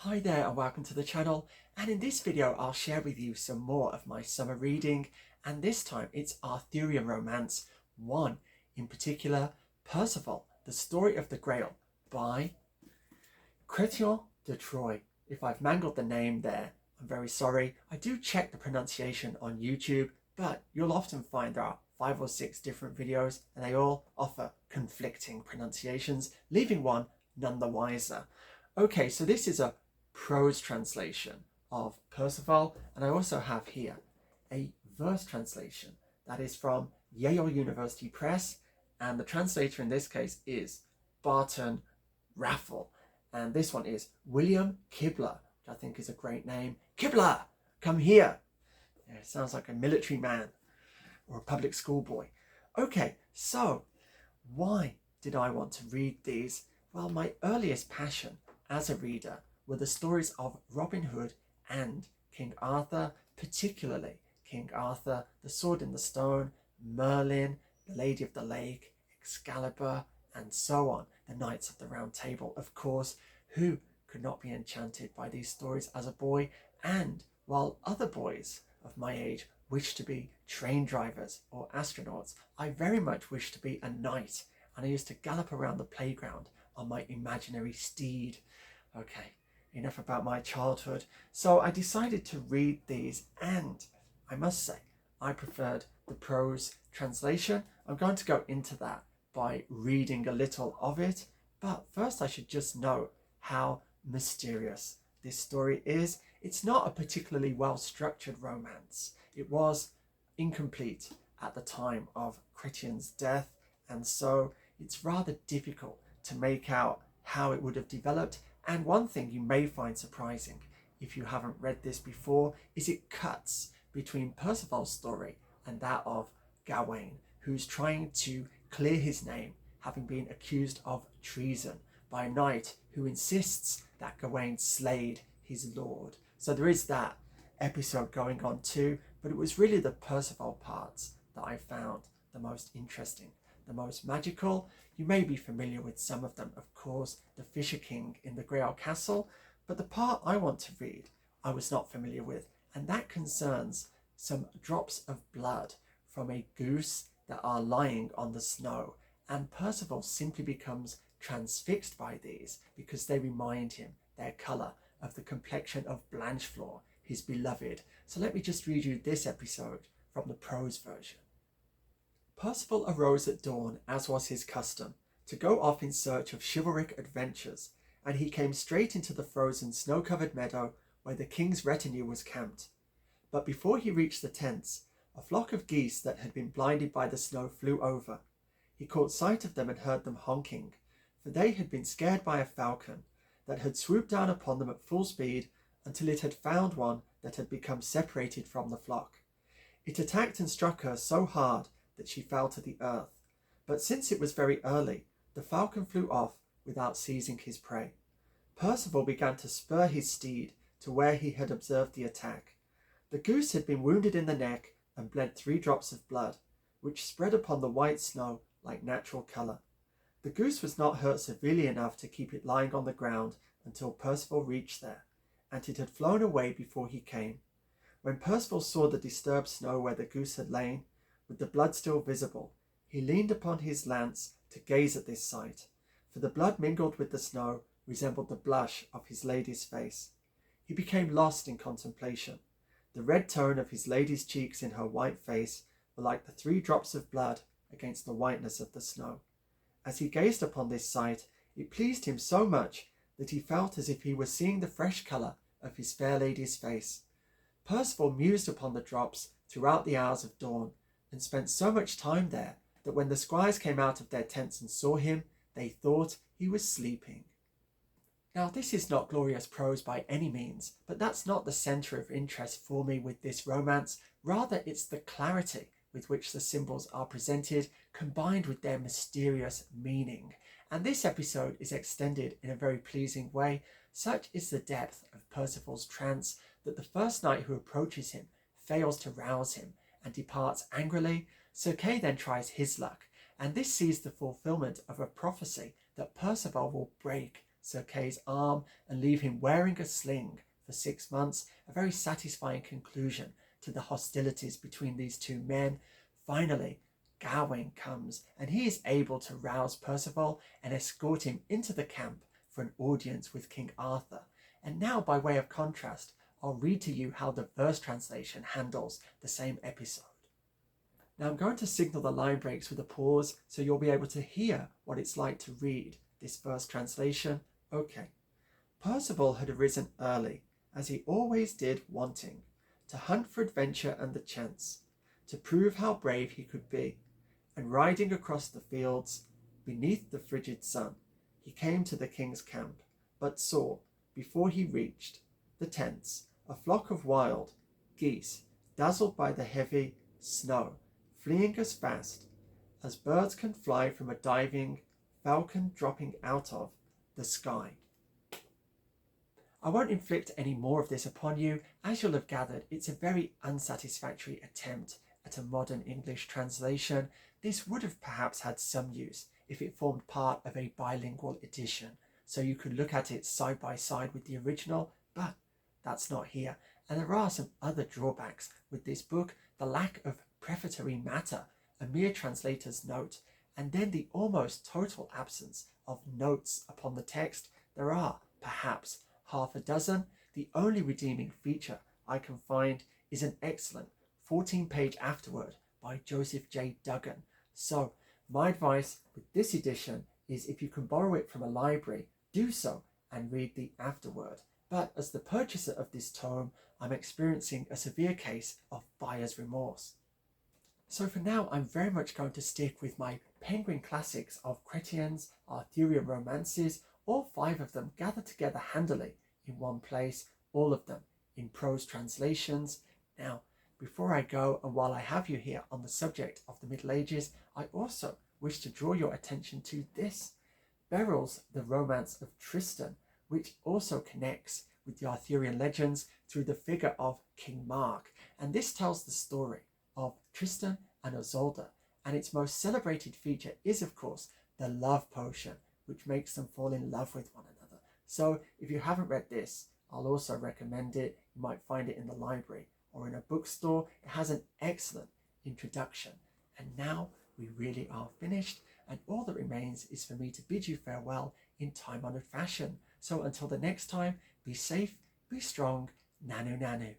Hi there and welcome to the channel, and in this video I'll share with you some more of my summer reading, and this time it's Arthurian romance 1, in particular Perceval, the Story of the Grail by Chrétien de Troyes. If I've mangled the name there, I'm very sorry. I do check the pronunciation on YouTube, but you'll often find there are 5 or 6 different videos and they all offer conflicting pronunciations, leaving one none the wiser. Okay, so this is a prose translation of Perceval, and I also have here a verse translation that is from Yale University Press, and the translator in this case is Barton Raffel, and this one is William Kibler, which I think is a great name. Kibler, come here. Yeah, it sounds like a military man or a public school boy. Okay, so why did I want to read these? Well, my earliest passion as a reader were the stories of Robin Hood and King Arthur, particularly King Arthur, the Sword in the Stone, Merlin, the Lady of the Lake, Excalibur, and so on. The Knights of the Round Table, of course. Who could not be enchanted by these stories as a boy? And while other boys of my age wished to be train drivers or astronauts, I very much wished to be a knight, and I used to gallop around the playground on my imaginary steed. Okay, enough about my childhood. So I decided to read these, and I must say I preferred the prose translation. I'm going to go into that by reading a little of it, but first I should just note how mysterious this story is. It's not a particularly well-structured romance. It was incomplete at the time of Chrétien's death, and so it's rather difficult to make out how it would have developed. And one thing you may find surprising if you haven't read this before is it cuts between Perceval's story and that of Gawain, who's trying to clear his name, having been accused of treason by a knight who insists that Gawain slayed his lord. So there is that episode going on too, but it was really the Perceval parts that I found the most interesting, the most magical. You may be familiar with some of them, of course, the Fisher King in the Grail Castle, but the part I want to read I was not familiar with, and that concerns some drops of blood from a goose that are lying on the snow, and Perceval simply becomes transfixed by these because they remind him, their colour, of the complexion of Blanchefleur, his beloved. So let me just read you this episode from the prose version. Perceval arose at dawn, as was his custom, to go off in search of chivalric adventures, and he came straight into the frozen snow-covered meadow where the king's retinue was camped. But before he reached the tents, a flock of geese that had been blinded by the snow flew over. He caught sight of them and heard them honking, for they had been scared by a falcon that had swooped down upon them at full speed until it had found one that had become separated from the flock. It attacked and struck her so hard that she fell to the earth, but since it was very early, the falcon flew off without seizing his prey. Perceval began to spur his steed to where he had observed the attack. The goose had been wounded in the neck and bled 3 drops of blood, which spread upon the white snow like natural colour. The goose was not hurt severely enough to keep it lying on the ground until Perceval reached there, and it had flown away before he came. When Perceval saw the disturbed snow where the goose had lain, with the blood still visible, he leaned upon his lance to gaze at this sight, for the blood mingled with the snow resembled the blush of his lady's face. He became lost in contemplation. The red tone of his lady's cheeks in her white face were like the 3 drops of blood against the whiteness of the snow. As he gazed upon this sight, it pleased him so much that he felt as if he were seeing the fresh colour of his fair lady's face. Perceval mused upon the drops throughout the hours of dawn, and spent so much time there that when the squires came out of their tents and saw him, they thought he was sleeping. Now, this is not glorious prose by any means, but that's not the centre of interest for me with this romance. Rather, it's the clarity with which the symbols are presented, combined with their mysterious meaning. And this episode is extended in a very pleasing way. Such is the depth of Perceval's trance that the first knight who approaches him fails to rouse him and departs angrily. Sir Kay then tries his luck, and this sees the fulfillment of a prophecy that Perceval will break Sir Kay's arm and leave him wearing a sling for 6 months, a very satisfying conclusion to the hostilities between these two men. Finally, Gawain comes and he is able to rouse Perceval and escort him into the camp for an audience with King Arthur. And now, by way of contrast, I'll read to you how the verse translation handles the same episode. Now I'm going to signal the line breaks with a pause so you'll be able to hear what it's like to read this verse translation. Okay. Percival had arisen early, as he always did, wanting to hunt for adventure and the chance, to prove how brave he could be, and riding across the fields beneath the frigid sun, he came to the king's camp, but saw, before he reached the tents, a flock of wild geese, dazzled by the heavy snow, fleeing as fast as birds can fly from a diving falcon dropping out of the sky. I won't inflict any more of this upon you. As you'll have gathered, it's a very unsatisfactory attempt at a modern English translation. This would have perhaps had some use if it formed part of a bilingual edition, so you could look at it side by side with the original, but that's not here. And there are some other drawbacks with this book: the lack of prefatory matter, a mere translator's note, and then the almost total absence of notes upon the text. There are perhaps half a dozen. The only redeeming feature I can find is an excellent 14-page afterword by Joseph J. Duggan. So my advice with this edition is, if you can borrow it from a library, do so and read the afterword. But as the purchaser of this tome, I'm experiencing a severe case of buyer's remorse. So for now, I'm very much going to stick with my Penguin classics of Chrétien's Arthurian romances, all 5 of them gathered together handily in one place, all of them in prose translations. Now, before I go, and while I have you here on the subject of the Middle Ages, I also wish to draw your attention to this, Beryl's The Romance of Tristan, which also connects with the Arthurian legends through the figure of King Mark. And this tells the story of Tristan and Isolde, and its most celebrated feature is, of course, the love potion, which makes them fall in love with one another. So if you haven't read this, I'll also recommend it. You might find it in the library or in a bookstore. It has an excellent introduction. And now we really are finished, and all that remains is for me to bid you farewell in time-honoured fashion. So until the next time, be safe, be strong, nanu nanu.